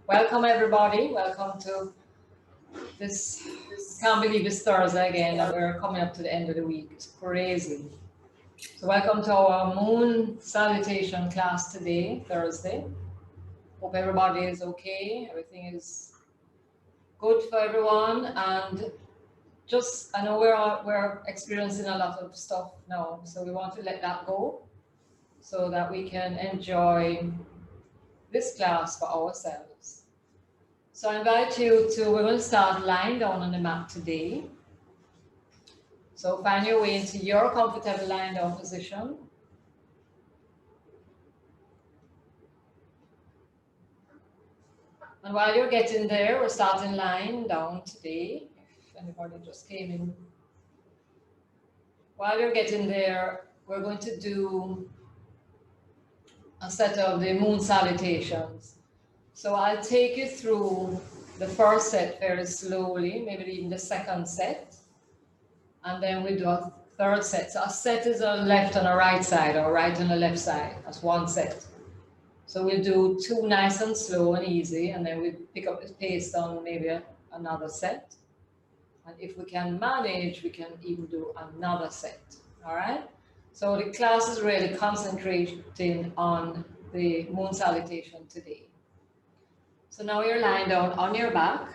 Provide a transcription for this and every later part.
Welcome everybody. Welcome to this. Can't believe it's Thursday again and we're coming up to the end of the week. It's crazy. So welcome to our moon salutation class today, Thursday. Hope everybody is okay. Everything is good for everyone. And just I know we're experiencing a lot of stuff now, so we want to let that go so that we can enjoy this class for ourselves. So I invite you to, we're going to start lying down on the mat today. So find your way into your comfortable lying down position. And while you're getting there, we're starting lying down today. If anybody just came in. While you're getting there, we're going to do a set of the moon salutations. So I'll take you through the first set very slowly, maybe even the second set. And then we do a third set. So a set is a left and a right side, or right and a left side. That's one set. So we'll do two nice and slow and easy, and then we pick up the pace on maybe another set. And if we can manage, we can even do another set. All right? So the class is really concentrating on the moon salutation today. So now you're lying down on your back.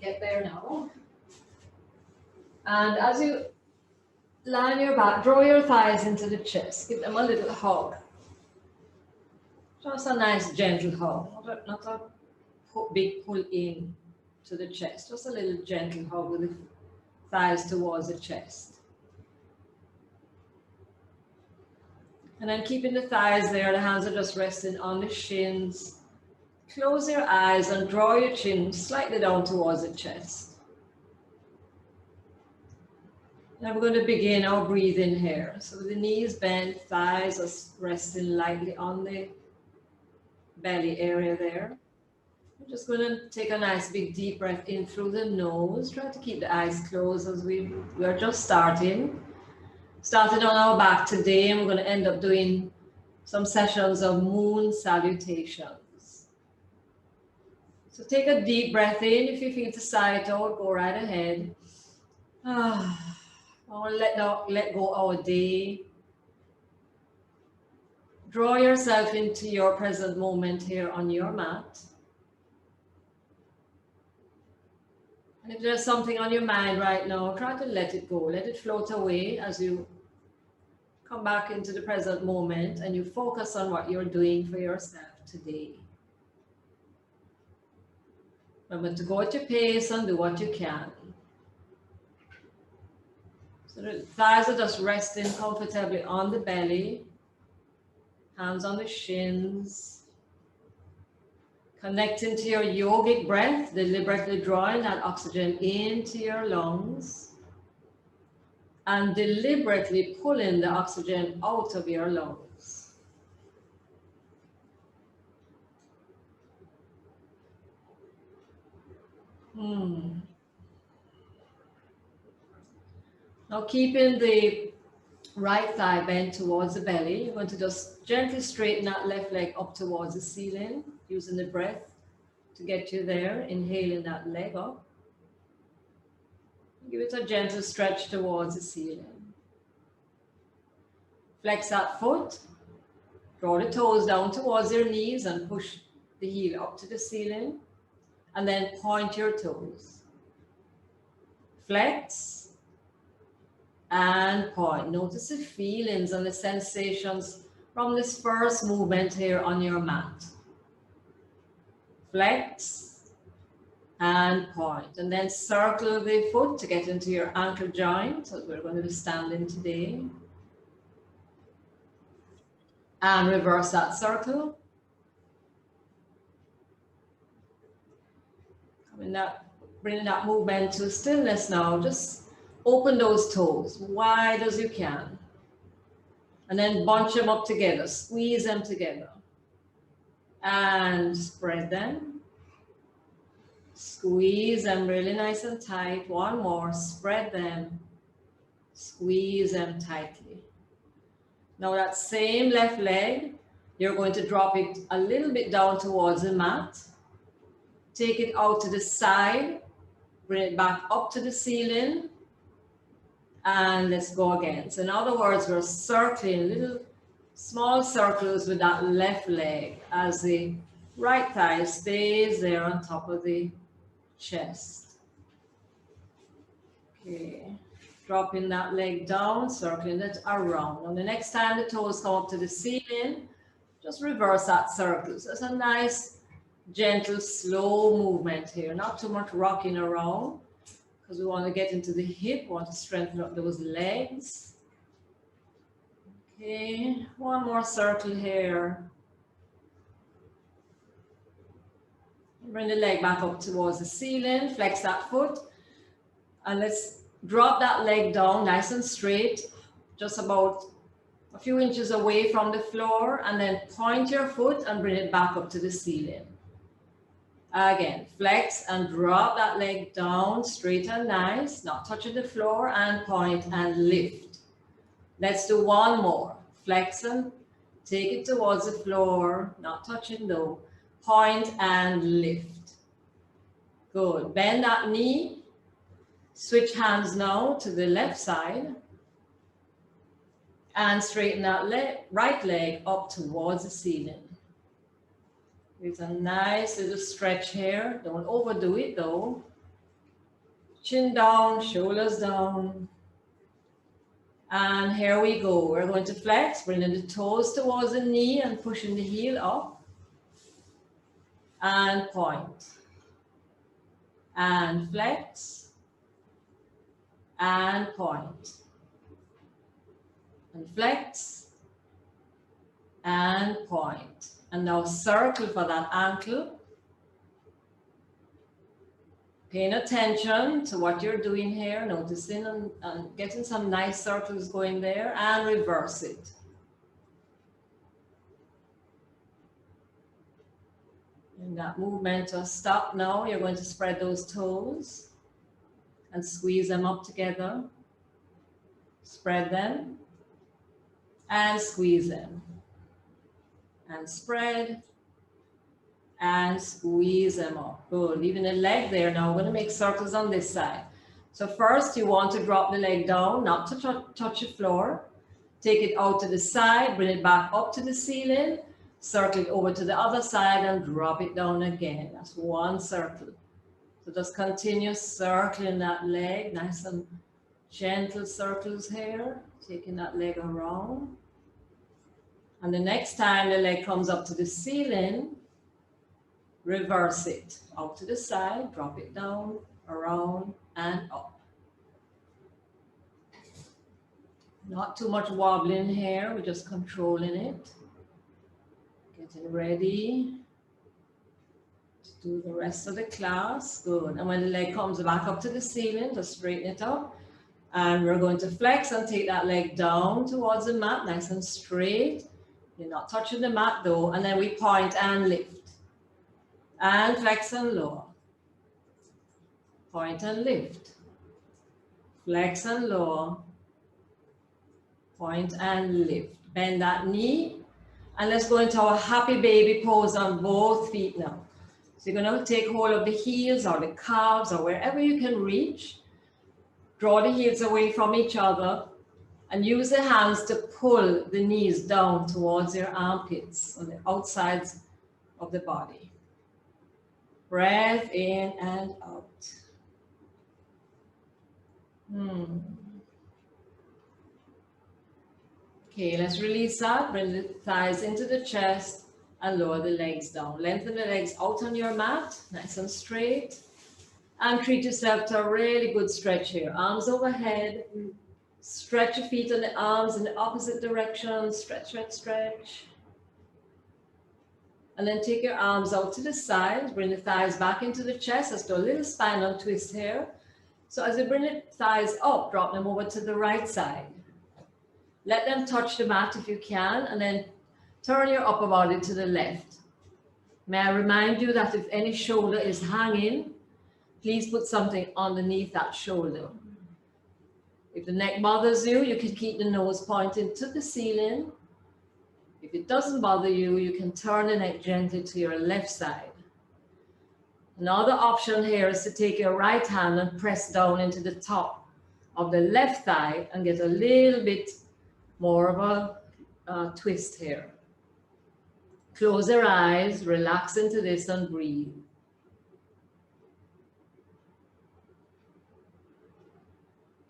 Get there now. And as you lie on your back, draw your thighs into the chest. Give them a little hug. Just a nice gentle hug, not a big pull in to the chest. Just a little gentle hug with the thighs towards the chest. And then keeping the thighs there, the hands are just resting on the shins. Close your eyes and draw your chin slightly down towards the chest. Now we're going to begin our breathing here. So the knees bent, thighs are resting lightly on the belly area there. We're just going to take a nice big deep breath in through the nose. Try to keep the eyes closed as we are just starting. Started on our back today, and we're going to end up doing some sessions of moon salutations. So take a deep breath in. If you feel to sigh it out, go right ahead. I want to let go our day. Draw yourself into your present moment here on your mat. And if there's something on your mind right now, try to let it go. Let it float away as you come back into the present moment and you focus on what you're doing for yourself today. Remember to go at your pace and do what you can. So the thighs are just resting comfortably on the belly, hands on the shins. Connecting to your yogic breath, deliberately drawing that oxygen into your lungs and deliberately pulling the oxygen out of your lungs. Now keeping the right thigh bent towards the belly, you're going to just gently straighten that left leg up towards the ceiling, using the breath to get you there, inhaling that leg up. Give it a gentle stretch towards the ceiling. Flex that foot, draw the toes down towards your knees and push the heel up to the ceiling, and then point your toes. Flex and point. Notice the feelings and the sensations from this first movement here on your mat. Flex and point, and then circle the foot to get into your ankle joint, as we're going to be standing today. And reverse that circle. Bringing that movement to stillness now. Just open those toes wide as you can. And then bunch them up together, squeeze them together. And spread them. Squeeze them really nice and tight. One more, spread them. Squeeze them tightly. Now that same left leg, You're going to drop it a little bit down towards the mat. Take it out to the side, bring it back up to the ceiling, and let's go again. So in other words, we're circling little small circles with that left leg as the right thigh stays there on top of the chest. Okay, dropping that leg down, circling it around. And the next time the toes come up to the ceiling, just reverse that circle. So it's a nice, gentle, slow movement here. Not too much rocking around because we want to get into the hip, we want to strengthen up those legs. Okay, one more circle here. Bring the leg back up towards the ceiling, flex that foot, and let's drop that leg down nice and straight, just about a few inches away from the floor, and then point your foot and bring it back up to the ceiling. Again, flex and drop that leg down straight and nice, not touching the floor, and point and lift. Let's do one more. Flex and take it towards the floor, not touching though. Point and lift. Good. Bend that knee. Switch hands now to the left side. And straighten that right leg up towards the ceiling. It's a nice little stretch here. Don't overdo it though. Chin down, shoulders down. And here we go. We're going to flex, bringing the toes towards the knee and pushing the heel up. And point. And flex. And point. And flex. And point. And now circle for that ankle. Paying attention to what you're doing here, noticing and getting some nice circles going there, and reverse it. And that movement will stop now. You're going to spread those toes and squeeze them up together. Spread them and squeeze them. And spread and squeeze them up. Good. Leaving the leg there. Now we're going to make circles on this side. So first you want to drop the leg down, not to touch the floor. Take it out to the side, bring it back up to the ceiling, circle it over to the other side and drop it down again. That's one circle. So just continue circling that leg, nice and gentle circles here, taking that leg around. And the next time the leg comes up to the ceiling, reverse it out to the side, drop it down, around and up. Not too much wobbling here, we're just controlling it. Getting ready to do the rest of the class. Good. And when the leg comes back up to the ceiling, just straighten it up. And we're going to flex and take that leg down towards the mat, nice and straight. You're not touching the mat though. And then we point and lift. And flex and lower. Point and lift. Flex and lower. Point and lift. Bend that knee. And let's go into our happy baby pose on both feet now. So you're going to take hold of the heels or the calves or wherever you can reach. Draw the heels away from each other. And use the hands to pull the knees down towards your armpits on the outsides of the body. Breath in and out. Okay, let's release that. Bring the thighs into the chest and lower the legs down. Lengthen the legs out on your mat, nice and straight. And treat yourself to a really good stretch here. Arms overhead. Stretch your feet and the arms in the opposite direction. Stretch, stretch, stretch. And then take your arms out to the sides. Bring the thighs back into the chest. Let's do a little spinal twist here. So as you bring the thighs up, drop them over to the right side. Let them touch the mat if you can. And then turn your upper body to the left. May I remind you that if any shoulder is hanging, please put something underneath that shoulder. If the neck bothers you, you can keep the nose pointing to the ceiling If it doesn't bother you, you can turn the neck gently to your left side. Another option here is to take your right hand and press down into the top of the left thigh and get a little bit more of a twist here. Close your eyes, relax into this and breathe.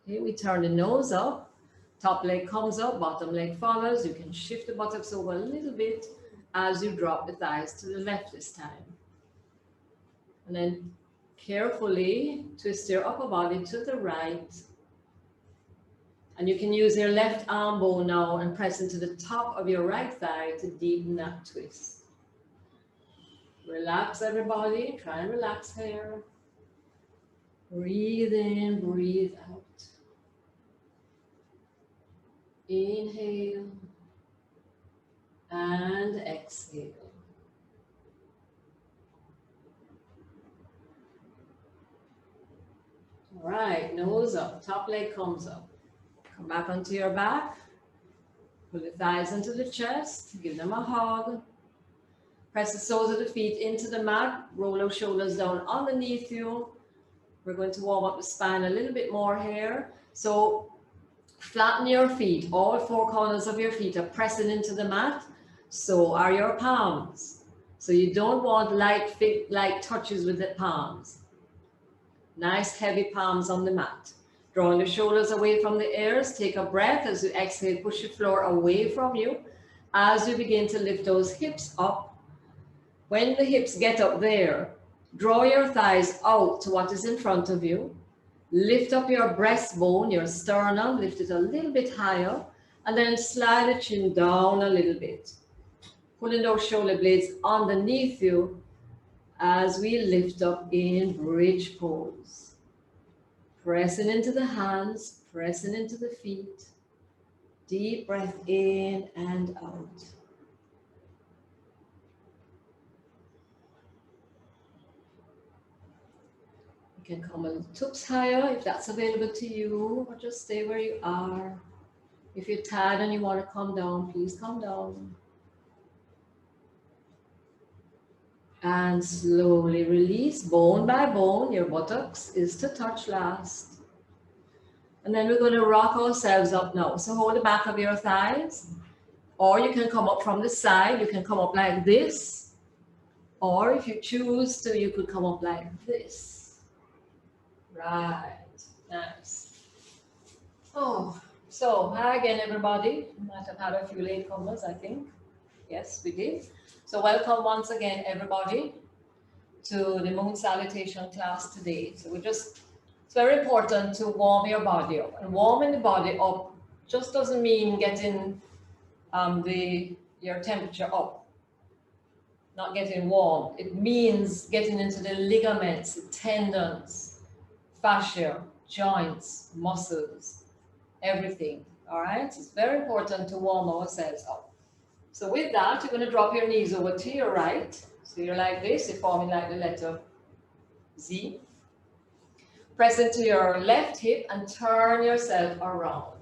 Okay, we turn the nose up, top leg comes up, bottom leg follows. You can shift the buttocks over a little bit as you drop the thighs to the left this time. And then carefully twist your upper body to the right. And you can use your left arm bone now and press into the top of your right thigh to deepen that twist. Relax everybody, try and relax here. Breathe in, breathe out. Inhale and exhale. All right, nose up, top leg comes up. Come back onto your back. Pull the thighs into the chest, give them a hug. Press the soles of the feet into the mat, roll those shoulders down underneath you. We're going to warm up the spine a little bit more here. So flatten your feet. All four corners of your feet are pressing into the mat. So are your palms. So you don't want light touches with the palms. Nice heavy palms on the mat. Drawing the shoulders away from the ears. Take a breath as you exhale. Push the floor away from you. As you begin to lift those hips up. When the hips get up there, draw your thighs out to what is in front of you. Lift up your breastbone, your sternum, lift it a little bit higher, and then slide the chin down a little bit. Pulling those shoulder blades underneath you as we lift up in bridge pose. Pressing into the hands, pressing into the feet. Deep breath in and out. You can come a little tips higher if that's available to you, or just stay where you are. If you're tired and you want to come down, please come down. And slowly release, bone by bone. Your buttocks is to touch last. And then we're going to rock ourselves up now. So hold the back of your thighs, or you can come up from the side. You can come up like this, or if you choose to, you could come up like this. Right, nice. Oh, so hi again, everybody. Might have had a few latecomers, I think. Yes, we did. So welcome once again, everybody, to the Moon Salutation class today. So it's very important to warm your body up. And warming the body up just doesn't mean getting your temperature up, not getting warm. It means getting into the ligaments, the tendons, fascia, joints, muscles, everything. All right, it's very important to warm ourselves up. So with that, you're going to drop your knees over to your right. So you're like this, you're forming like the letter Z. Press into your left hip and turn yourself around.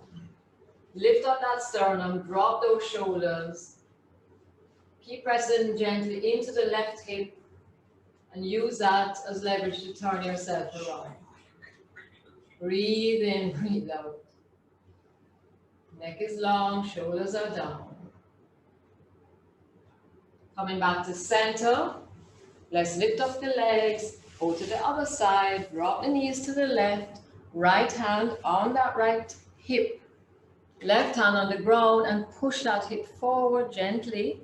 Lift up that sternum, drop those shoulders. Keep pressing gently into the left hip and use that as leverage to turn yourself around. Breathe in, breathe out. Neck is long, shoulders are down. Coming back to center, let's lift up the legs, go to the other side, drop the knees to the left, right hand on that right hip, left hand on the ground, and push that hip forward gently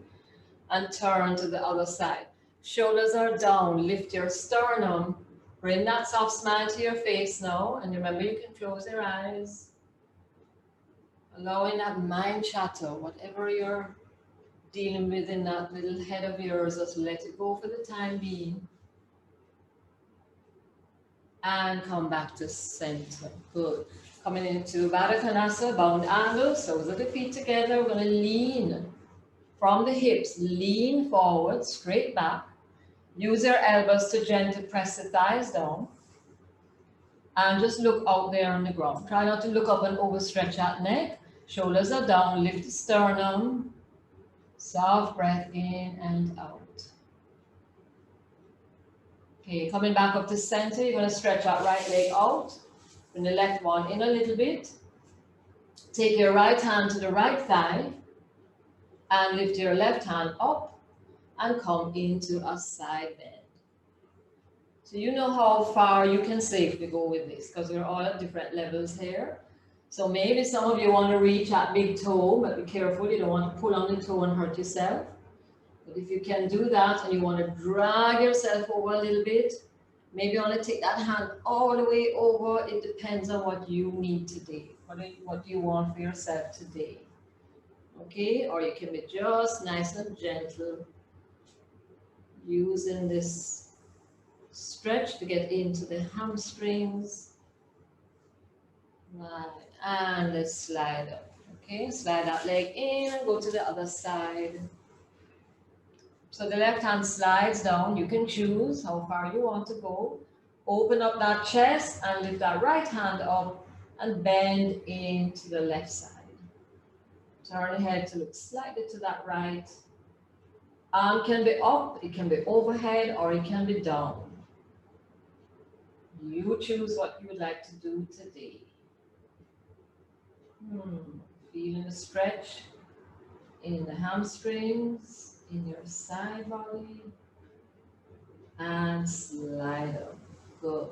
and turn to the other side. Shoulders are down, lift your sternum, bring that soft smile to your face now, and remember you can close your eyes, allowing that mind chatter, whatever you're dealing with in that little head of yours, just let it go for the time being. And come back to center. Good. Coming into Baddha Konasana, bound angle, soles of the feet together. We're going to lean from the hips, lean forward, straight back. Use your elbows to gently press the thighs down. And just look out there on the ground. Try not to look up and overstretch that neck. Shoulders are down, lift the sternum. Soft breath in and out. Okay, coming back up to center, you're going to stretch that right leg out. Bring the left one in a little bit. Take your right hand to the right thigh and lift your left hand up and come into a side bend. So you know how far you can safely go with this because we're all at different levels here. So maybe some of you want to reach that big toe, but be careful, you don't want to pull on the toe and hurt yourself. But if you can do that and you want to drag yourself over a little bit, maybe you want to take that hand all the way over. It depends on what you need today, what you want for yourself today. Okay, or you can be just nice and gentle using this stretch to get into the hamstrings. Right, and let's slide up. Okay, slide that leg in and go to the other side. So the left hand slides down. You can choose how far you want to go. Open up that chest and lift that right hand up and bend into the left side. Turn the head to look slightly to that right. Arm can be up, it can be overhead, or it can be down. You choose what you would like to do today. Feeling the stretch in the hamstrings, in your side body, and slide up. Good.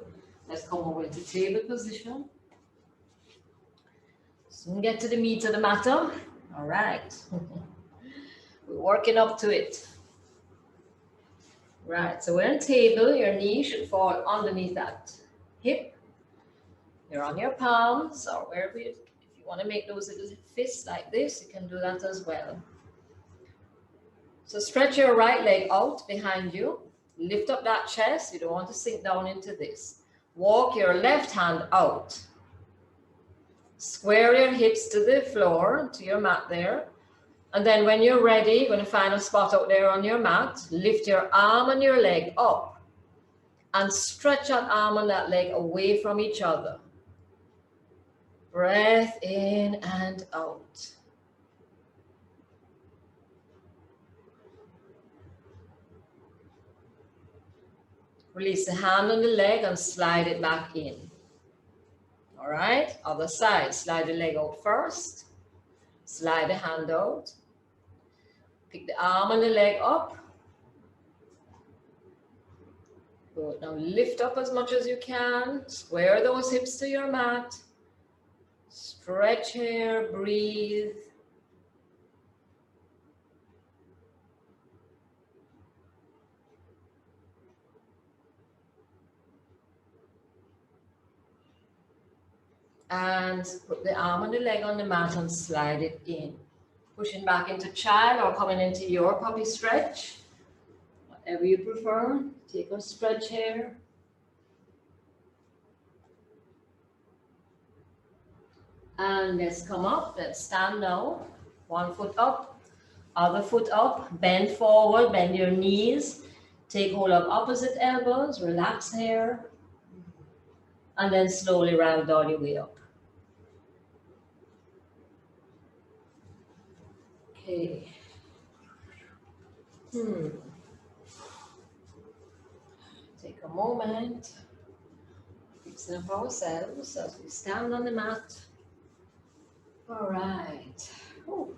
Let's come over into table position. Soon get to the meat of the matter. All right. We're working up to it. Right, so we're on table. Your knee should fall underneath that hip. You're on your palms or wherever you, if you want to make those little fists like this, you can do that as well. So stretch your right leg out behind you. Lift up that chest. You don't want to sink down into this. Walk your left hand out. Square your hips to the floor, to your mat there. And then when you're ready, you're going to find a spot out there on your mat. Lift your arm and your leg up. And stretch that arm and that leg away from each other. Breath in and out. Release the hand on the leg and slide it back in. All right, other side. Slide the leg out first. Slide the hand out. Pick the arm and the leg up. Good. Now lift up as much as you can. Square those hips to your mat. Stretch here, breathe. And put the arm and the leg on the mat and slide it in. Pushing back into child or coming into your puppy stretch. Whatever you prefer. Take a stretch here. And let's come up. Let's stand now. One foot up, other foot up. Bend forward, bend your knees. Take hold of opposite elbows. Relax here. And then slowly ragdoll your way up. Okay. Take a moment. Fixing up ourselves as we stand on the mat. All right. Ooh.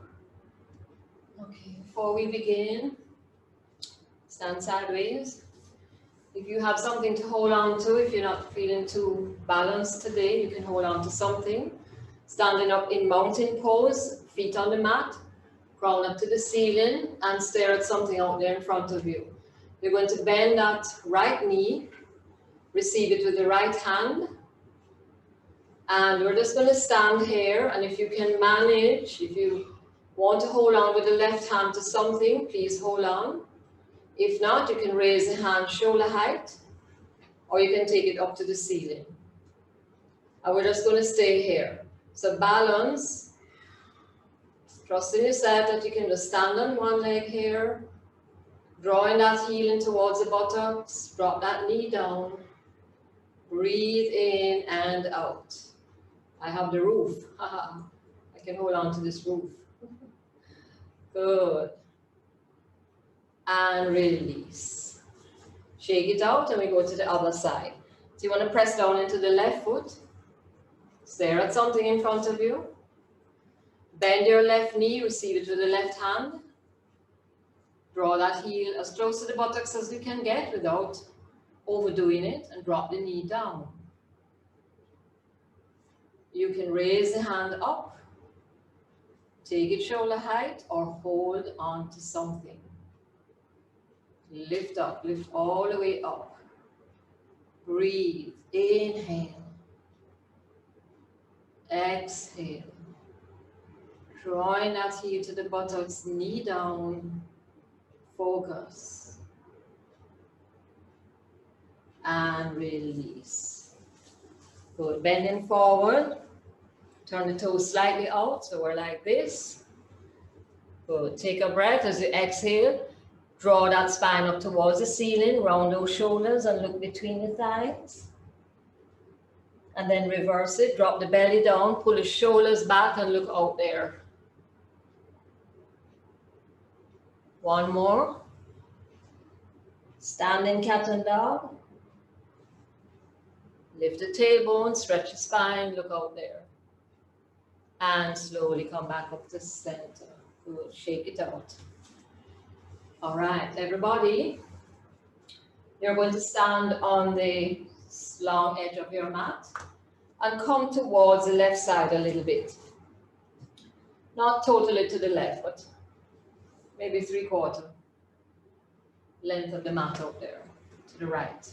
Okay, before we begin, stand sideways. If you have something to hold on to, if you're not feeling too balanced today, you can hold on to something. Standing up in mountain pose, feet on the mat, crown up to the ceiling, and stare at something out there in front of you. You're going to bend that right knee, receive it with the right hand, and we're just going to stand here, and if you can manage, if you want to hold on with the left hand to something, please hold on. If not, you can raise the hand shoulder height, or you can take it up to the ceiling. And we're just going to stay here. So balance, trust in yourself that you can just stand on one leg here, drawing that heel in towards the buttocks, drop that knee down, breathe in and out. I have the roof. I can hold on to this roof. Good. and release. Shake it out and we go to the other side. So you want to press down into the left foot. Stare at something in front of you. Bend your left knee, receive it with the left hand. Draw that heel as close to the buttocks as you can get without overdoing it, and drop the knee down. You can raise the hand up, take it shoulder height, or hold on to something. Lift up, lift all the way up. Breathe, inhale. Exhale. Drawing that heel to the buttocks, knee down. Focus. And release. Good. Bending forward. Turn the toes slightly out, so we're like this. Good. Take a breath as you exhale. Draw that spine up towards the ceiling, round those shoulders and look between the thighs. And then reverse it, drop the belly down, pull the shoulders back and look out there. One more. Standing cat and dog. Lift the tailbone, stretch the spine, look out there. And slowly come back up to center. Good. Shake it out. All right, everybody. You're going to stand on the long edge of your mat and come towards the left side a little bit. Not totally to the left, but maybe 3/4 length of the mat out there to the right.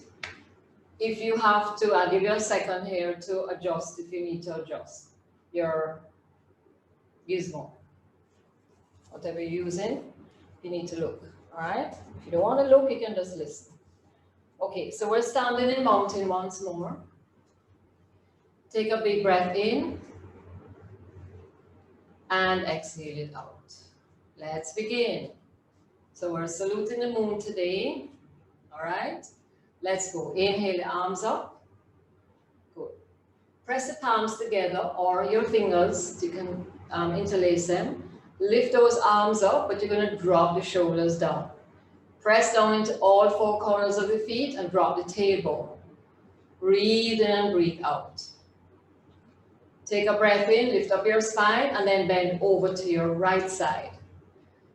If you have to, I'll give you a second here to adjust if you need to adjust your gizmo. Whatever you're using, you need to look, all right? If you don't want to look, you can just listen. Okay, so we're standing in mountain once more. Take a big breath in and exhale it out. Let's begin. So we're saluting the moon today, all right? Let's go. Inhale the arms up. Good. Press the palms together or your fingers, you can interlace them. Lift those arms up, but you're going to drop the shoulders down. Press down into all 4 corners of the feet and drop the tailbone. Breathe in and breathe out. Take a breath in, lift up your spine, and then bend over to your right side.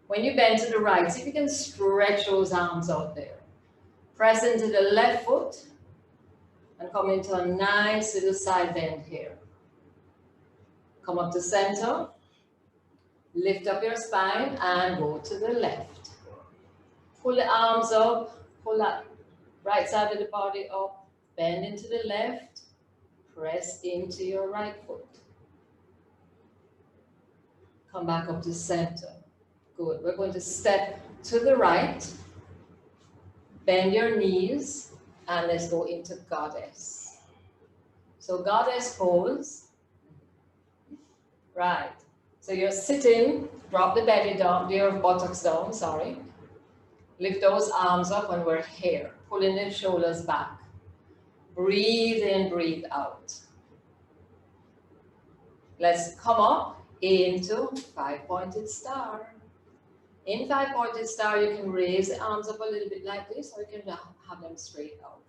When you bend to the right, see if you can stretch those arms out there. Press into the left foot and come into a nice little side bend here. Come up to center. Lift up your spine and go to the left. Pull the arms up, pull that right side of the body up, bend into the left, press into your right foot. Come back up to center. Good. We're going to step to the right, bend your knees, and let's go into goddess. So goddess pose. Right. So you're sitting, drop the belly down, your buttocks down, sorry. Lift those arms up and we're here, pulling the shoulders back. Breathe in, breathe out. Let's come up into 5-pointed star. In 5-pointed star, you can raise the arms up a little bit like this, or you can have them straight out.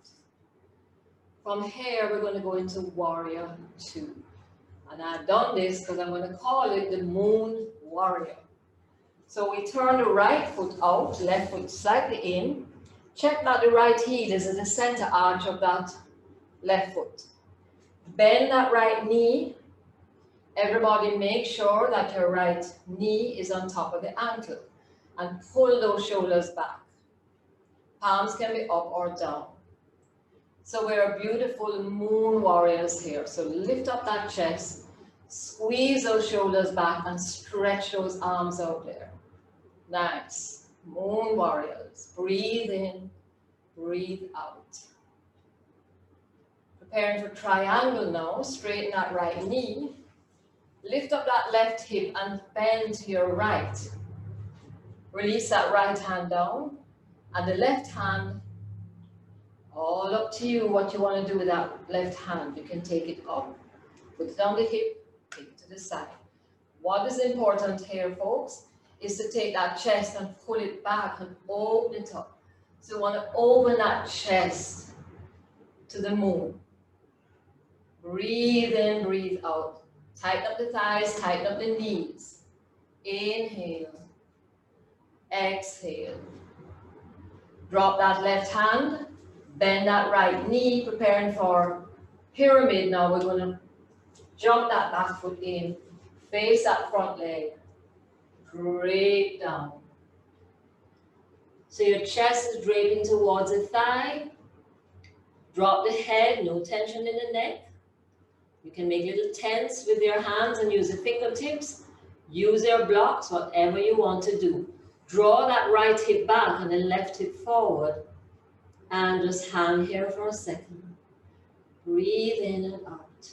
From here, we're going to go into warrior 2. And I've done this because I'm going to call it the moon warrior. So we turn the right foot out, left foot slightly in. Check that the right heel is in the center arch of that left foot. Bend that right knee. Everybody make sure that your right knee is on top of the ankle. And pull those shoulders back. Palms can be up or down. So we're beautiful moon warriors here. So lift up that chest, squeeze those shoulders back and stretch those arms out there. Nice. Moon warriors. Breathe in, breathe out. Preparing for triangle now. Straighten that right knee. Lift up that left hip and bend to your right. Release that right hand down and the left hand, all up to you what you want to do with that left hand. You can take it up, put it on the hip, take it to the side. What is important here, folks, is to take that chest and pull it back and open it up. So you want to open that chest to the moon. Breathe in, breathe out. Tighten up the thighs, tighten up the knees. Inhale. Exhale. Drop that left hand. Bend that right knee, preparing for pyramid. Now we're going to jump that back foot in. Face that front leg. Drape down. So your chest is draping towards the thigh. Drop the head, no tension in the neck. You can make little tents with your hands and use the fingertips. Use your blocks, whatever you want to do. Draw that right hip back and the left hip forward. And just hang here for a second. Breathe in and out.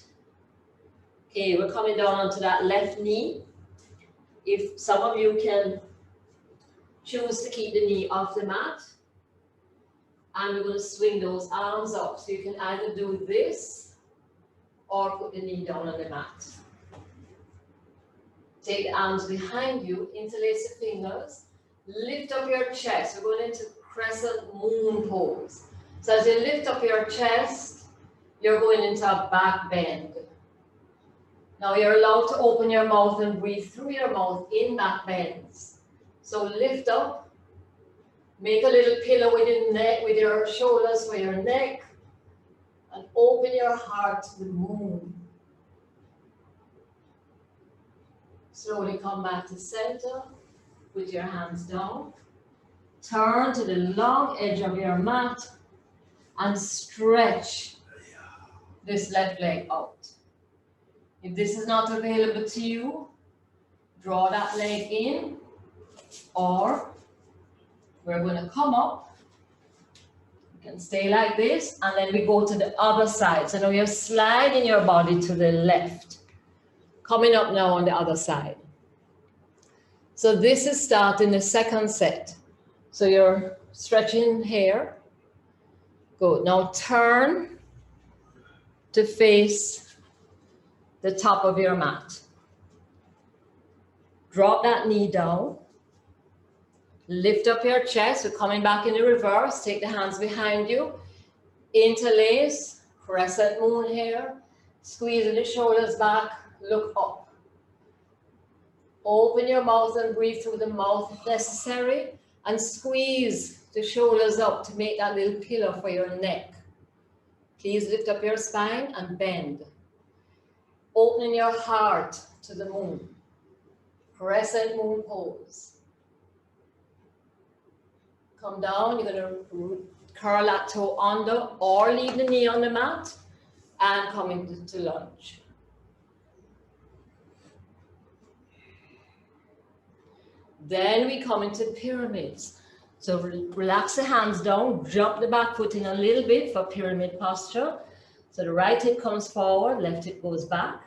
Okay, we're coming down onto that left knee. If some of you can choose to keep the knee off the mat, and we're going to swing those arms up. So you can either do this or put the knee down on the mat. Take the arms behind you, interlace the fingers, lift up your chest. We're going into Crescent Moon pose. So as you lift up your chest, you're going into a back bend. Now you're allowed to open your mouth and breathe through your mouth in back bends. So lift up, make a little pillow with your neck, with your shoulders for your neck, and open your heart to the moon. Slowly come back to center, put your hands down, turn to the long edge of your mat, and stretch this left leg out. If this is not available to you, draw that leg in, or we're going to come up. You can stay like this, and then we go to the other side. So now you're sliding your body to the left. Coming up now on the other side. So this is starting the second set. So you're stretching here. Good. Now turn to face the top of your mat. Drop that knee down. Lift up your chest. We're coming back in the reverse. Take the hands behind you. Interlace. Crescent moon here. Squeezing the shoulders back. Look up. Open your mouth and breathe through the mouth if necessary. And squeeze the shoulders up to make that little pillow for your neck. Please lift up your spine and bend. Opening your heart to the moon. Crescent moon pose. Come down, you're going to curl that toe under or leave the knee on the mat and come into lunge. Then we come into pyramids. So relax the hands down, jump the back foot in a little bit for pyramid posture. So the right hip comes forward, left hip goes back.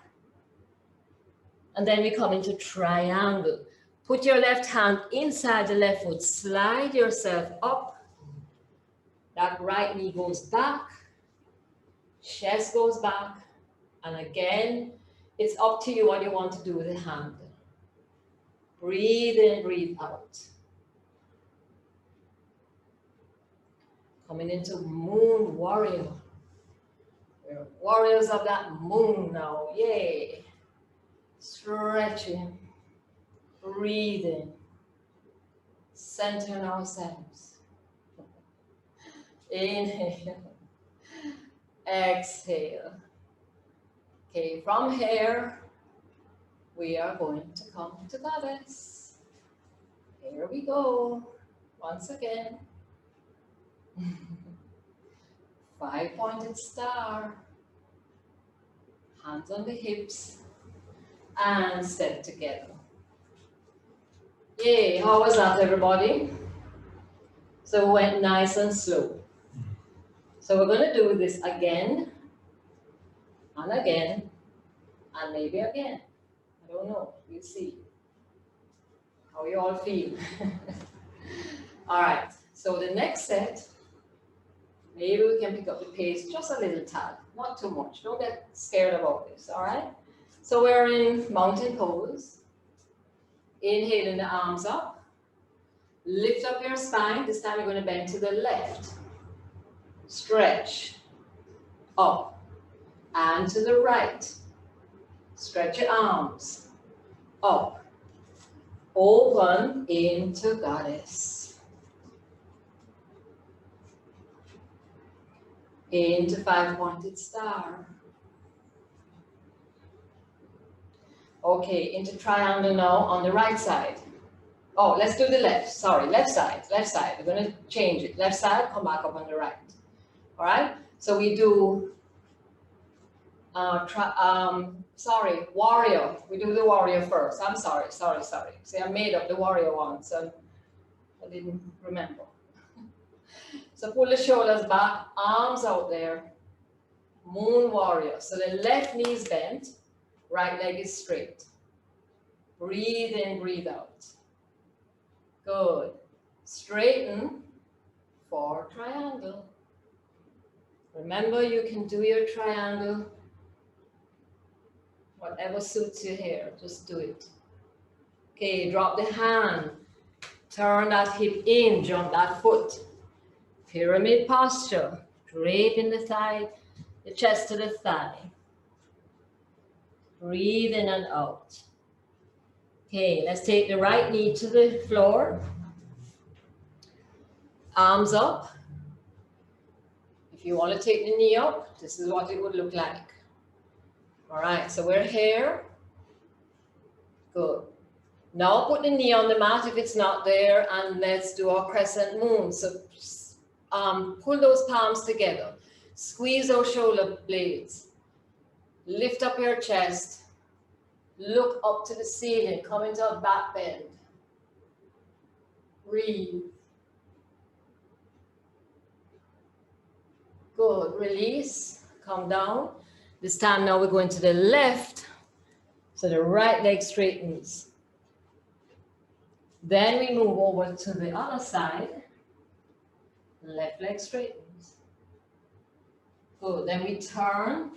And then we come into triangle. Put your left hand inside the left foot, slide yourself up. That right knee goes back, chest goes back. And again, it's up to you what you want to do with the hand. Breathe in, breathe out. Coming into moon warrior. We're warriors of that moon now, yay. Stretching, breathing, centering ourselves. Inhale, exhale. Okay, from here, we are going to come to goddess. Here we go, once again. 5-pointed star. Hands on the hips. And step together. Yay, how was that, everybody? So we went nice and slow. So we're going to do this again, and again, and maybe again. I don't know, we'll see how you all feel. All right, so the next set, maybe we can pick up the pace just a little tad, not too much. Don't get scared about this, all right? So we're in mountain pose. Inhaling the arms up. Lift up your spine. This time you're going to bend to the left. Stretch. Up. And to the right. Stretch your arms. Up. Open into Goddess. Into five-pointed star. Okay, into triangle now on the right side. Oh, let's do the left. Sorry, left side, left side. We're going to change it. Left side, come back up on the right. All right? So we do, warrior. We do the warrior first. I'm sorry. See, I made up the warrior one, so I didn't remember. So pull the shoulders back, arms out there. Moon warrior. So the left knee is bent, right leg is straight. Breathe in, breathe out. Good. Straighten for triangle. Remember, you can do your triangle, whatever suits you here, just do it. Okay, drop the hand. Turn that hip in, jump that foot. Pyramid posture. Draping the thigh, the chest to the thigh. Breathe in and out. Okay, let's take the right knee to the floor. Arms up. If you want to take the knee up, this is what it would look like. All right, so we're here. Good. Now put the knee on the mat if it's not there, and let's do our crescent moon. So pull those palms together. Squeeze those shoulder blades. Lift up your chest. Look up to the ceiling. Come into a back bend. Breathe. Good. Release. Come down. This time now we're going to the left. So the right leg straightens. Then we move over to the other side. Left leg straightens. Good. Then we turn.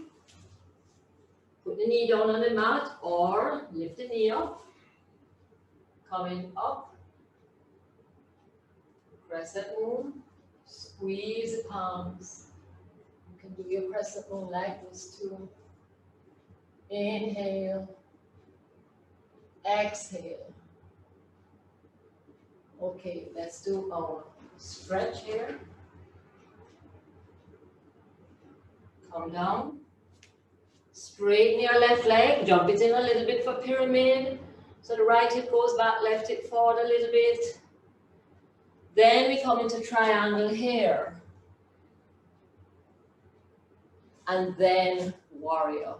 Put the knee down on the mat or lift the knee up. Coming up. Crescent moon. Squeeze the palms. You can do your crescent moon like this too. Inhale. Exhale. Okay, let's do our stretch here. Come down. Straighten your left leg. Jump it in a little bit for pyramid. So the right hip goes back, left hip forward a little bit. Then we come into triangle here. And then warrior.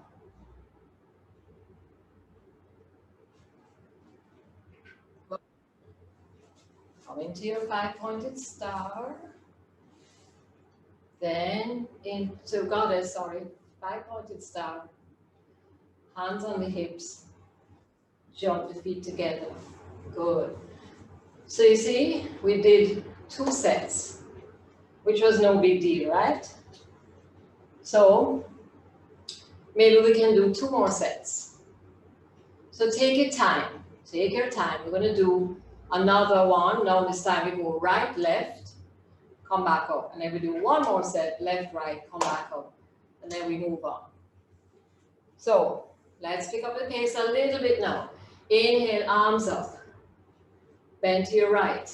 Come into your five-pointed star. Then into goddess, five-pointed star. Hands on the hips. Jump the feet together. Good. So you see, we did 2 sets, which was no big deal, right? So maybe we can do 2 more sets. So take your time. Take your time. We're going to do another one. Now this time we go right, left, come back up. And then we do 1 more set, left, right, come back up. And then we move on. So let's pick up the pace a little bit now. Inhale, arms up. Bend to your right.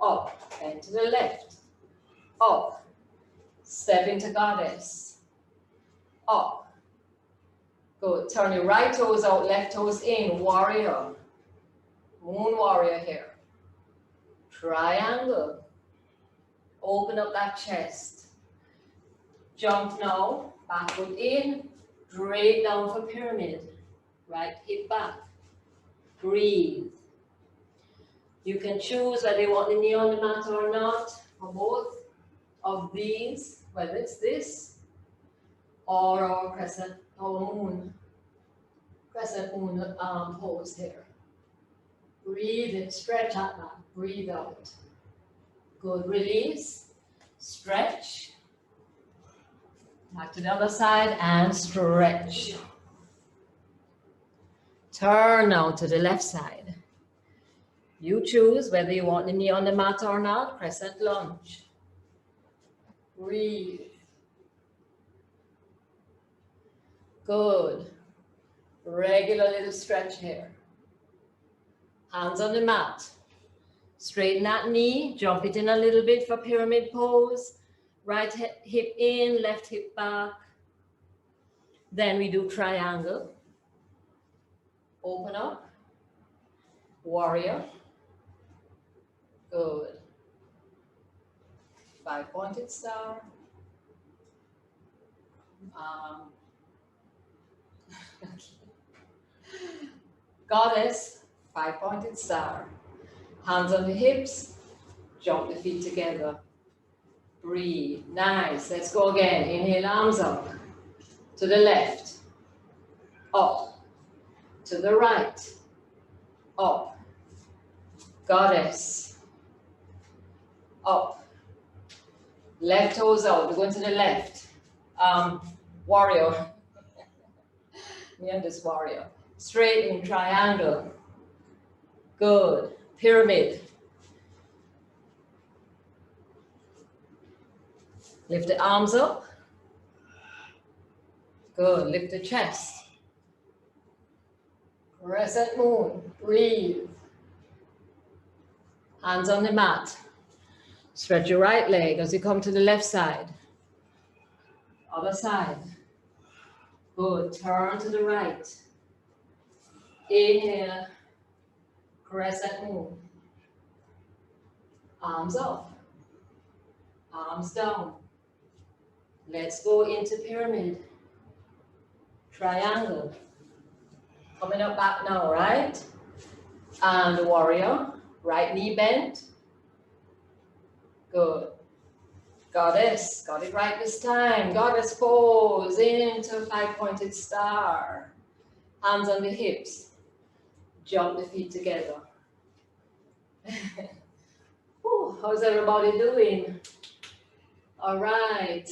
Up. Bend to the left. Up. Step into goddess. Up. Good. Turn your right toes out, left toes in. Warrior. Moon warrior here. Triangle. Open up that chest. Jump now. Back foot in. Drape down for pyramid. Right hip back. Breathe. You can choose whether you want the knee on the mat or not. For both of these, whether it's this or our crescent moon pose here. Breathe in, stretch out back, breathe out. Good, release, stretch. Back to the other side and stretch. Turn now to the left side. You choose whether you want the knee on the mat or not. Crescent lunge. Breathe. Good. Regular little stretch here. Hands on the mat. Straighten that knee. Jump it in a little bit for pyramid pose. Right hip in, left hip back. Then we do triangle. Open up. Warrior. Good. 5-pointed star. Goddess. 5-pointed star. Hands on the hips. Jump the feet together. Breathe. Nice. Let's go again. Inhale, arms up. To the left. Up. To the right. Up. Goddess. Up. Left toes out. We're going to the left. Warrior. Me and this warrior. Straighten, triangle. Good. Pyramid. Lift the arms up. Good. Lift the chest. Crescent moon. Breathe. Hands on the mat. Stretch your right leg as you come to the left side. Other side. Good. Turn to the right. Inhale. Crescent moon. Arms up. Arms down. Let's go into pyramid. Triangle. Coming up back now, right? And warrior. Right knee bent. Good. Goddess. Got it right this time. Goddess pose into 5-pointed star. Hands on the hips. Jump the feet together. Ooh, how's everybody doing? All right.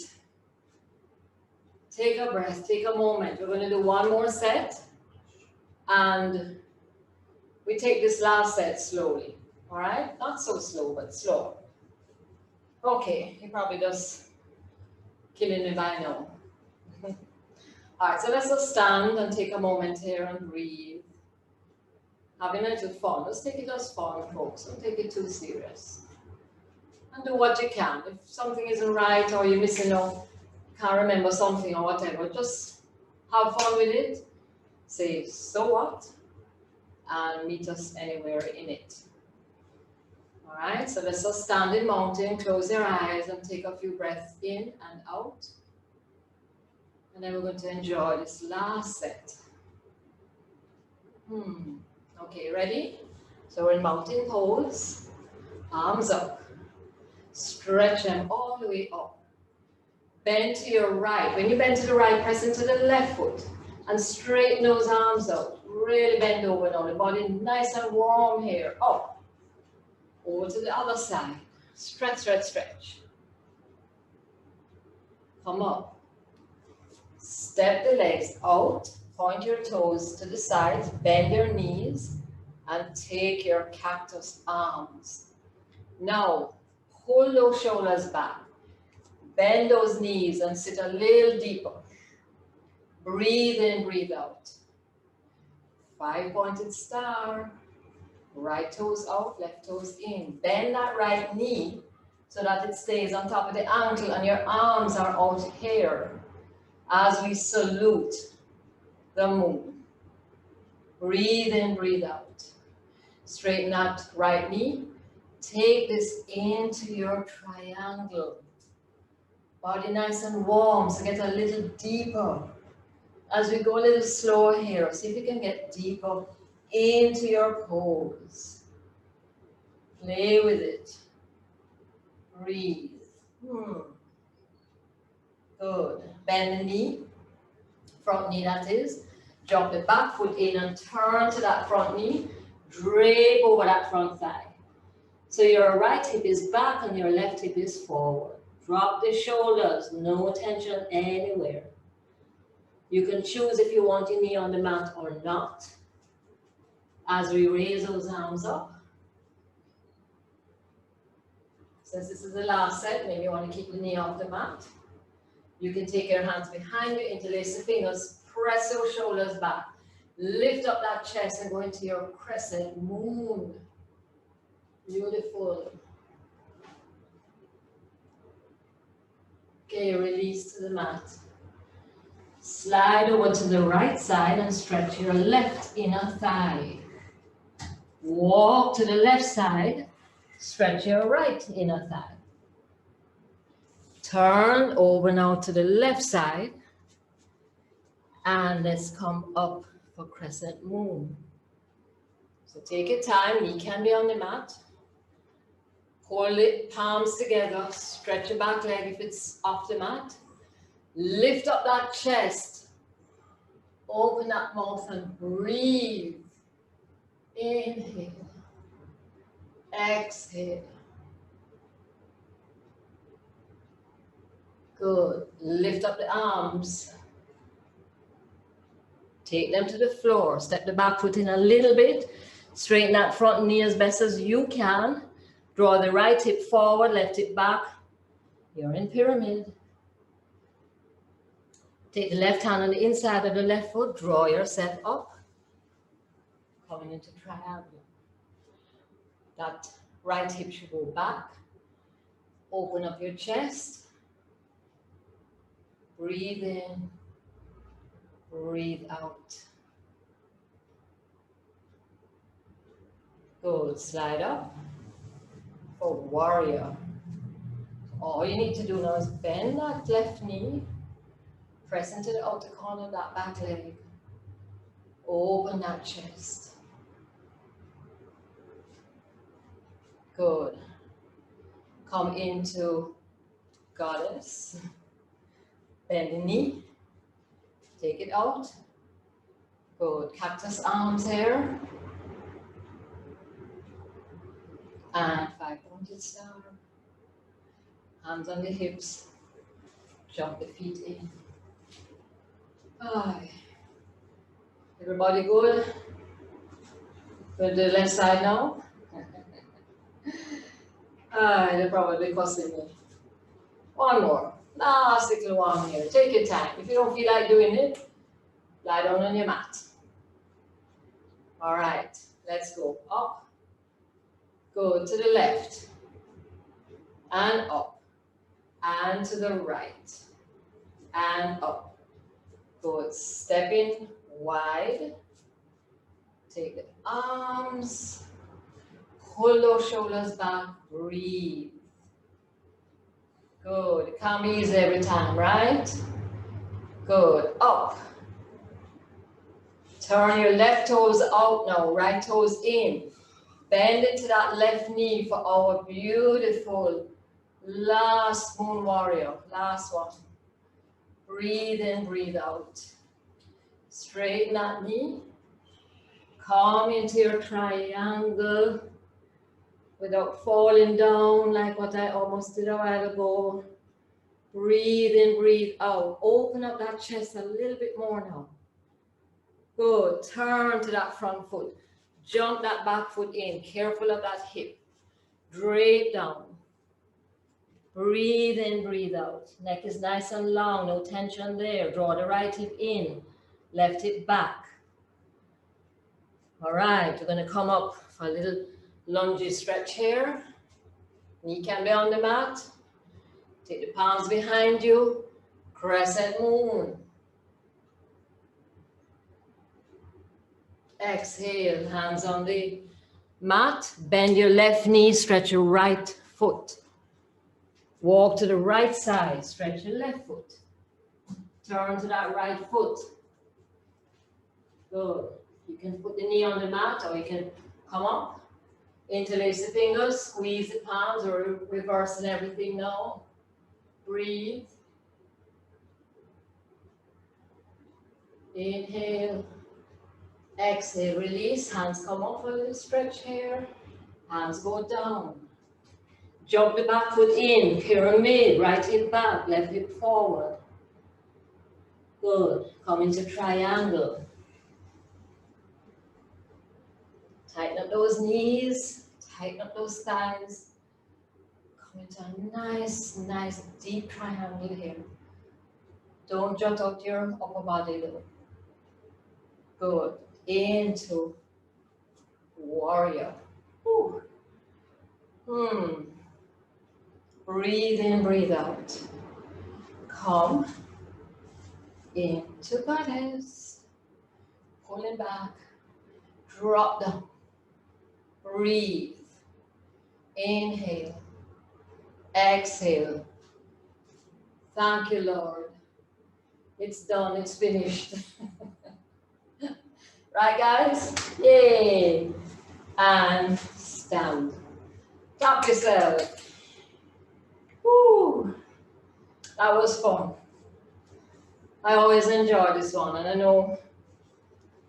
Take a breath, take a moment. We're going to do one more set. And we take this last set slowly. All right? Not so slow, but slow. Okay, you're probably just killing me by now. All right, so let's just stand and take a moment here and breathe. Having a little fun. Just take it as fun, folks. Don't take it too serious. And do what you can. If something isn't right or you're missing out, can't remember something or whatever, just have fun with it. Say, so what? And meet us anywhere in it. All right, so let's just stand in mountain, close your eyes and take a few breaths in and out. And then we're going to enjoy this last set. Okay, ready? So we're in mountain pose. Arms up. Stretch them all the way up. Bend to your right. When you bend to the right, press into the left foot. And straighten those arms out. Really bend over now. The body nice and warm here. Up. Over to the other side. Stretch, stretch, stretch. Come up. Step the legs out. Point your toes to the sides. Bend your knees. And take your cactus arms. Now, pull those shoulders back. Bend those knees and sit a little deeper. Breathe in, breathe out. 5-pointed star. Right toes out, left toes in. Bend that right knee so that it stays on top of the ankle and your arms are out here as we salute the moon. Breathe in, breathe out. Straighten that right knee. Take this into your triangle. Body nice and warm, so get a little deeper. As we go a little slower here, see if you can get deeper into your pose. Play with it. Breathe. Good. Bend the knee, front knee that is. Jump the back foot in and turn to that front knee. Drape over that front thigh. So your right hip is back and your left hip is forward. Drop the shoulders, no tension anywhere. You can choose if you want your knee on the mat or not. As we raise those arms up. Since this is the last set, maybe you want to keep the knee off the mat. You can take your hands behind you, interlace the fingers, press your shoulders back. Lift up that chest and go into your crescent moon. Beautiful. Okay, release to the mat. Slide over to the right side and stretch your left inner thigh. Walk to the left side, stretch your right inner thigh. Turn over now to the left side, and let's come up for Crescent Moon. So take your time, knee can be on the mat. Hold it, palms together, stretch your back leg if it's off the mat. Lift up that chest, open that mouth and breathe. Inhale, exhale. Good. Lift up the arms. Take them to the floor. Step the back foot in a little bit. Straighten that front knee as best as you can. Draw the right hip forward, left hip back. You're in pyramid. Take the left hand on the inside of the left foot. Draw yourself up. Coming into triangle. That right hip should go back. Open up your chest. Breathe in, breathe out. Good, slide up for warrior. All you need to do now is bend that left knee, press into the outer corner of that back leg, open that chest. Good. Come into goddess. Bend the knee, take it out. Good, cactus arms here. And 5-pointed star. Hands on the hips, jump the feet in. Aye. Everybody good? With the left side now? Aye, they're probably cussing me. One more. Last little one here. Take your time. If you don't feel like doing it, lie down on your mat. All right, let's go up. Go to the left. And up. And to the right. And up. Good. Step in wide. Take the arms. Pull those shoulders back. Breathe. Good. It can't be easy every time, right? Good. Up. Turn your left toes out now, right toes in. Bend into that left knee for our beautiful last moon warrior. Last one. Breathe in, breathe out. Straighten that knee. Come into your triangle without falling down like what I almost did a while ago. Breathe in, breathe out. Open up that chest a little bit more now. Good. Turn to that front foot. Jump that back foot in. Careful of that hip. Drape down. Breathe in, breathe out. Neck is nice and long. No tension there. Draw the right hip in. Left hip back. All right. We're going to come up for a little lungy stretch here. Knee can be on the mat. Take the palms behind you. Crescent moon. Exhale, hands on the mat. Bend your left knee, stretch your right foot. Walk to the right side, stretch your left foot. Turn to that right foot. Good. You can put the knee on the mat or you can come up. Interlace the fingers, squeeze the palms, or reversing everything now. Breathe. Inhale. Exhale, release. Hands come up for a little stretch here. Hands go down. Jump the back foot in, pyramid, right hip back, left hip forward. Good. Come into triangle. Tighten up those knees, tighten up those thighs. Come into a nice, nice deep triangle here. Don't jut out your upper body though. Good. Into warrior. Whew. Breathe in, breathe out. Come into goddess. Pulling back. Drop down. Breathe. Inhale. Exhale. Thank you, Lord. It's done. It's finished. Right, guys? Yay. And stand. Clap yourself. Woo. That was fun. I always enjoy this one, and I know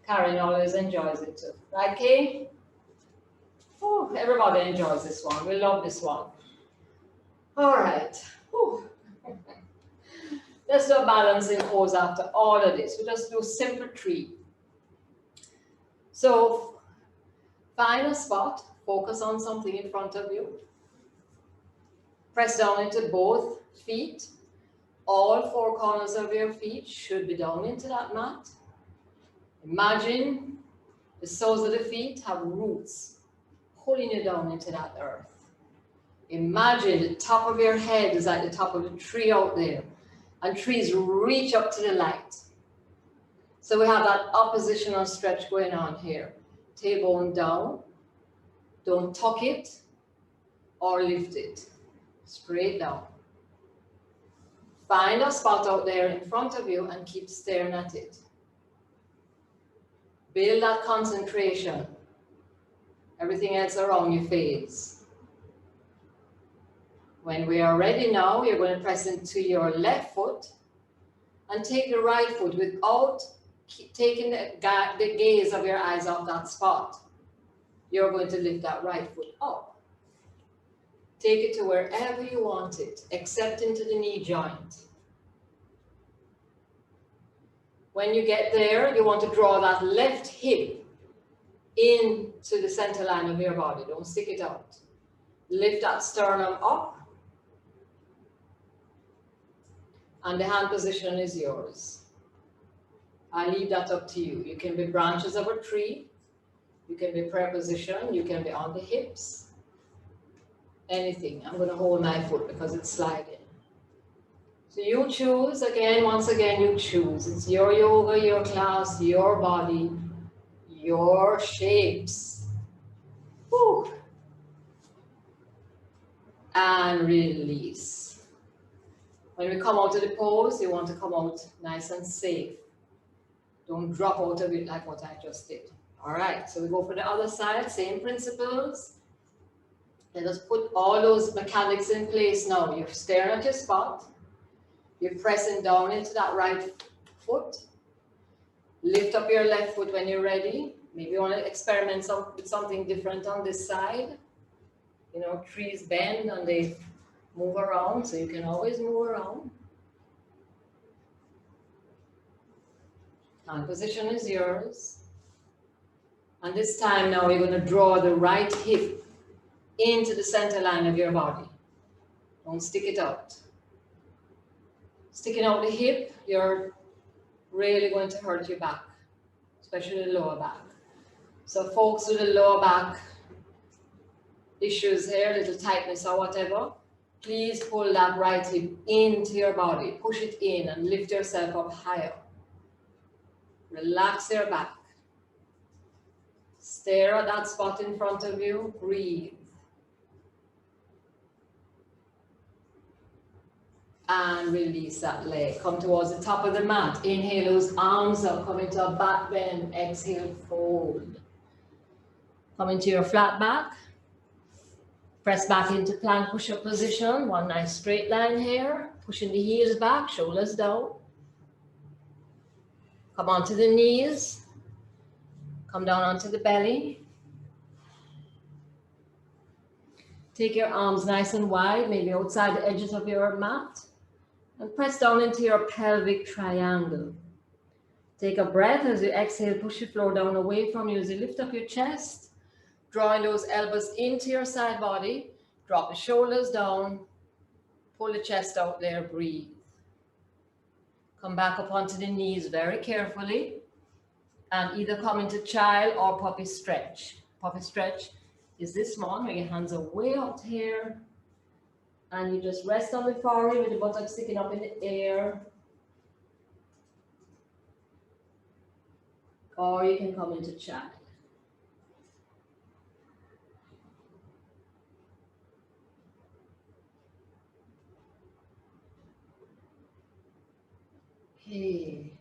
Karen always enjoys it too. Right, Kay? Oh, everybody enjoys this one. We love this one. All right. Whew. Let's do a balancing pose after all of this. We just do simple 3. So find a spot, focus on something in front of you. Press down into both feet. All 4 corners of your feet should be down into that mat. Imagine the soles of the feet have roots pulling you down into that earth. Imagine the top of your head is like the top of the tree out there, and trees reach up to the light. So we have that oppositional stretch going on here. Tailbone down. Don't tuck it or lift it. Straight down. Find a spot out there in front of you and keep staring at it. Build that concentration. Everything else around you fades. When we are ready now, you're going to press into your left foot and take the right foot without taking the gaze of your eyes off that spot. You're going to lift that right foot up. Take it to wherever you want it, except into the knee joint. When you get there, you want to draw that left hip into the center line of your body. Don't stick it out. Lift that sternum up. And the hand position is yours. I leave that up to you. You can be branches of a tree. You can be prayer position. You can be on the hips. Anything. I'm going to hold my foot because it's sliding. So you choose again, once again, you choose. It's your yoga, your class, your body, your shapes. Woo. And release. When we come out of the pose, you want to come out nice and safe. Don't drop out of it like what I just did. All right, so we go for the other side, same principles. Let us put all those mechanics in place now. You're staring at your spot. You're pressing down into that right foot. Lift up your left foot when you're ready. Maybe you want to experiment with something different on this side. You know, trees bend and they move around, so you can always move around. Hand position is yours. And this time now you're going to draw the right hip into the center line of your body. Don't stick it out. Sticking out the hip, you're really going to hurt your back, especially the lower back. So folks with the lower back issues here, little tightness or whatever, please pull that right hip into your body. Push it in and lift yourself up higher. Relax your back. Stare at that spot in front of you. Breathe. And release that leg. Come towards the top of the mat. Inhale those arms up. Come into a back bend. Exhale, fold. Come into your flat back. Press back into plank push-up position. One nice straight line here. Pushing the heels back, shoulders down. Come onto the knees. Come down onto the belly. Take your arms nice and wide, maybe outside the edges of your mat. And press down into your pelvic triangle. Take a breath as you exhale, push your floor down away from you as you lift up your chest Drawing those elbows into your side body. Drop the shoulders down. Pull the chest out there, breathe. Come back up onto the knees very carefully. And either come into child or puppy stretch. Puppy stretch is this one where your hands are way out here. And you just rest on the forehead with the buttocks sticking up in the air. Or you can come into child. Okay.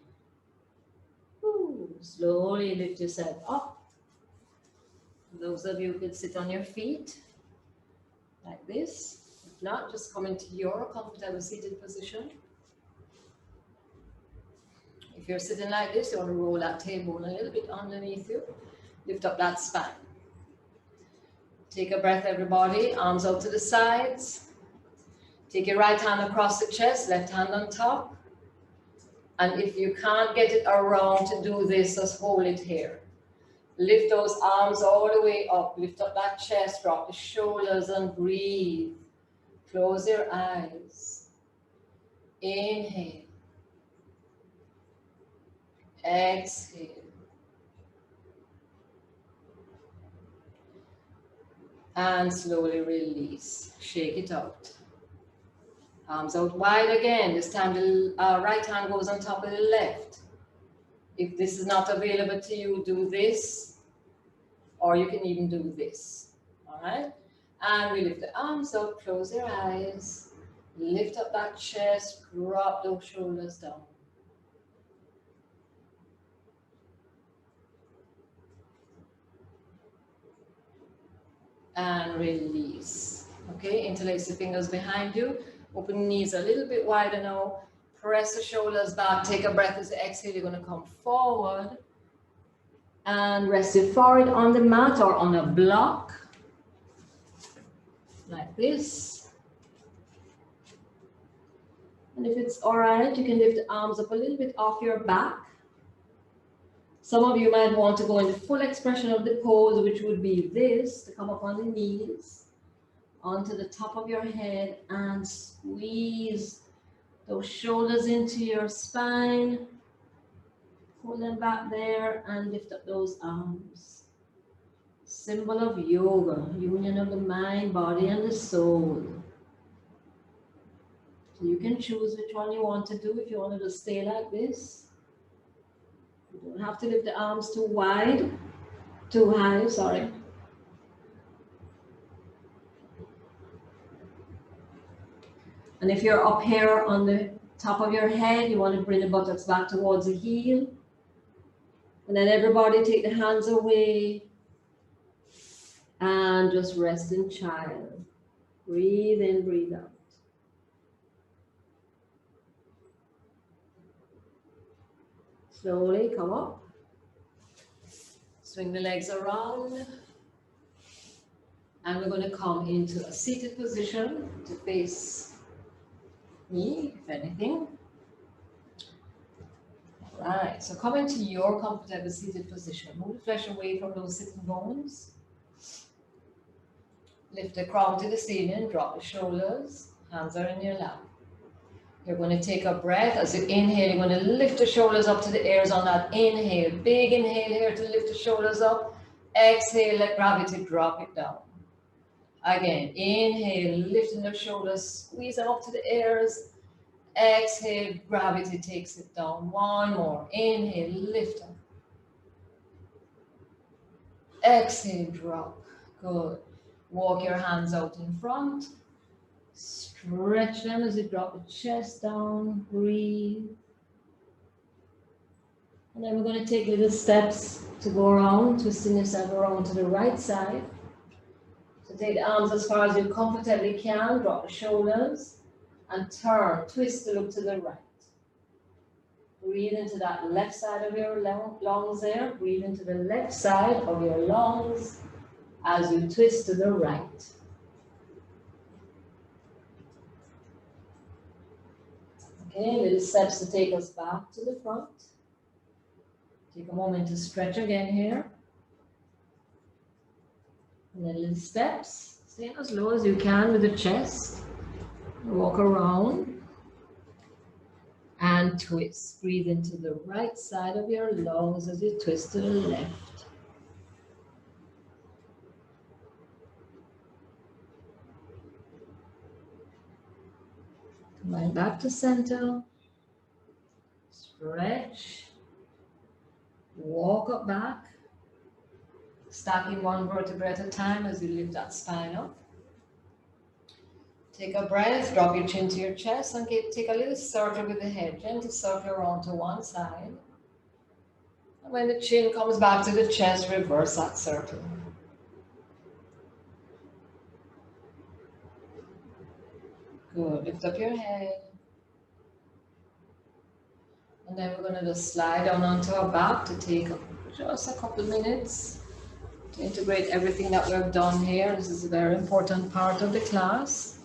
Ooh, slowly lift yourself up. Those of you who could sit on your feet like this. If not, just come into your comfortable seated position. If you're sitting like this, you want to roll that tailbone a little bit underneath you. Lift up that spine. Take a breath, everybody. Arms out to the sides. Take your right hand across the chest, left hand on top. And if you can't get it around to do this, just hold it here. Lift those arms all the way up. Lift up that chest, drop the shoulders and breathe. Close your eyes. Inhale. Exhale. And slowly release. Shake it out. Arms out wide again. This time the right hand goes on top of the left. If this is not available to you, do this. Or you can even do this. Alright? And we lift the arms up. Close your eyes. Lift up that chest. Drop those shoulders down. And release. Okay, interlace the fingers behind you. Open the knees a little bit wider now. Press the shoulders back. Take a breath as you exhale. You're going to come forward. And rest your forehead on the mat or on a block. Like this. And if it's alright, you can lift the arms up a little bit off your back. Some of you might want to go in the full expression of the pose, which would be this, to come up on the knees, onto the top of your head, and squeeze those shoulders into your spine. Pull them back there and lift up those arms. Symbol of yoga, union of the mind, body, and the soul. So you can choose which one you want to do. If you want to just stay like this. You don't have to lift the arms too wide, too high, sorry. And if you're up here on the top of your head, you want to bring the buttocks back towards the heel. And then everybody take the hands away and just rest in child. Breathe in, breathe out. Slowly come up. Swing the legs around. And we're going to come into a seated position to face me, if anything. All right, so come into your comfortable seated position. Move the flesh away from those sitting bones. Lift the crown to the ceiling, drop the shoulders. Hands are in your lap. You're going to take a breath. As you inhale, you're going to lift the shoulders up to the ears on that inhale. Big inhale here to lift the shoulders up. Exhale, let gravity drop it down. Again, inhale, lifting the shoulders, squeeze them up to the ears. Exhale, gravity takes it down. One more. Inhale, lift up. Exhale, drop. Good. Walk your hands out in front. Stretch them as you drop the chest down. Breathe. And then we're going to take little steps to go around, twisting yourself around to the right side. So take the arms as far as you comfortably can. Drop the shoulders and turn. Twist to look to the right. Breathe into that left side of your lungs there. Breathe into the left side of your lungs as you twist to the right. Okay, little steps to take us back to the front. Take a moment to stretch again here. And then little steps, stay as low as you can with the chest. Walk around and twist. Breathe into the right side of your lungs as you twist to the left. Come right back to center. Stretch. Walk up back. Stacking one vertebra at a time as you lift that spine up. Take a breath, drop your chin to your chest and take a little circle with the head. Gently circle around to one side. And when the chin comes back to the chest, reverse that circle. Good. Lift up your head. And then we're going to just slide down onto our back to take just a couple minutes to integrate everything that we've done here. This is a very important part of the class.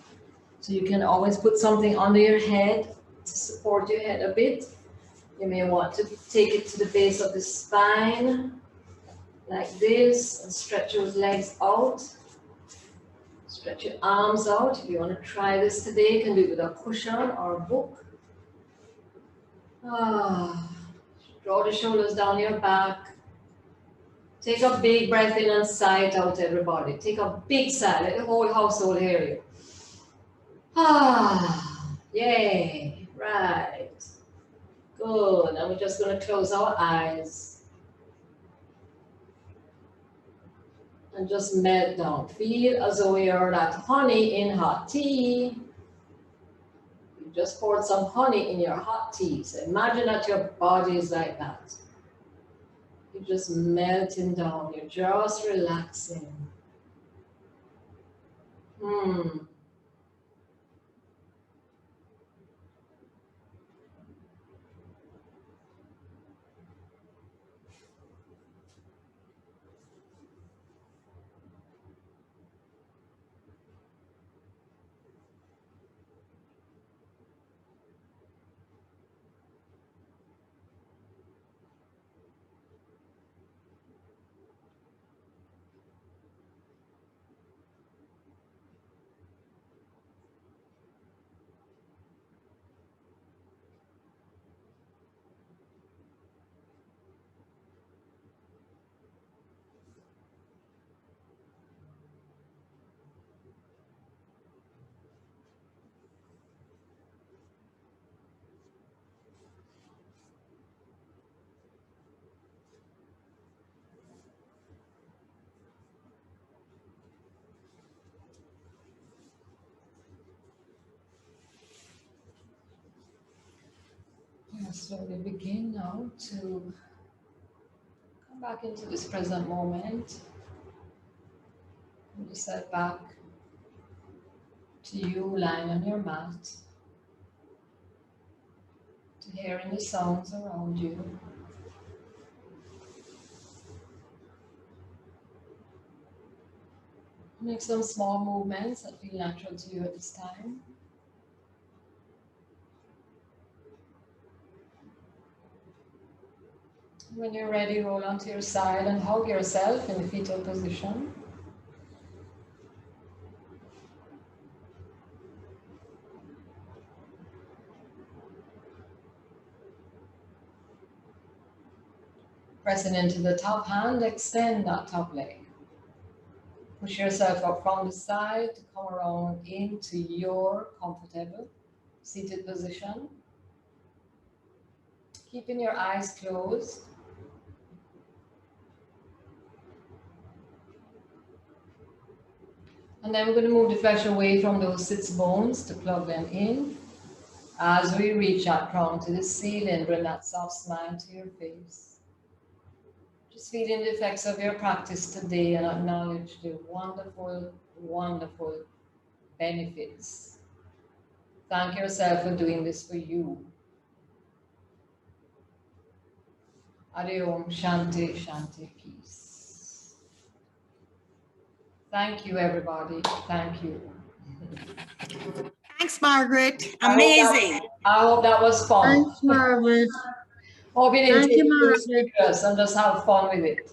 So you can always put something under your head to support your head a bit. You may want to take it to the base of the spine, like this, and stretch your legs out. Stretch your arms out. If you want to try this today, you can do it with a cushion or a book. Draw the shoulders down your back. Take a big breath in and sigh it out, everybody. Take a big sigh. Let the whole household hear you. Yay. Right. Good. And we're just going to close our eyes. And just melt down. Feel as though you're that honey in hot tea. You just poured some honey in your hot tea. So imagine that your body is like that. You're just melting down. You're just relaxing. Slowly begin now to come back into this present moment. And just set back to you lying on your mat, to hearing the sounds around you. Make some small movements that feel natural to you at this time. When you're ready, roll onto your side and hug yourself in the fetal position. Pressing into the top hand, extend that top leg. Push yourself up from the side to come around into your comfortable seated position. Keeping your eyes closed. And then we're going to move the flesh away from those sits bones to plug them in. As we reach that crown to the ceiling, bring that soft smile to your face. Just feeling the effects of your practice today and acknowledge the wonderful, wonderful benefits. Thank yourself for doing this for you. Adi Om Shanti Shanti Peace. Thank you, everybody. Thank you. Thanks, Margaret. Amazing. I hope that was fun. Thanks, Margaret. Hope you didn't Thank take you, it too Margaret. serious and just have fun with it.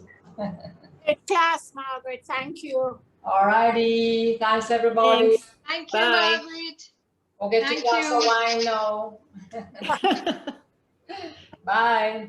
Great class, Margaret. Thank you. All righty. Thanks, everybody. Thanks. Thank you, Bye. Margaret. We'll get Thank you a glass of you. wine now. Bye.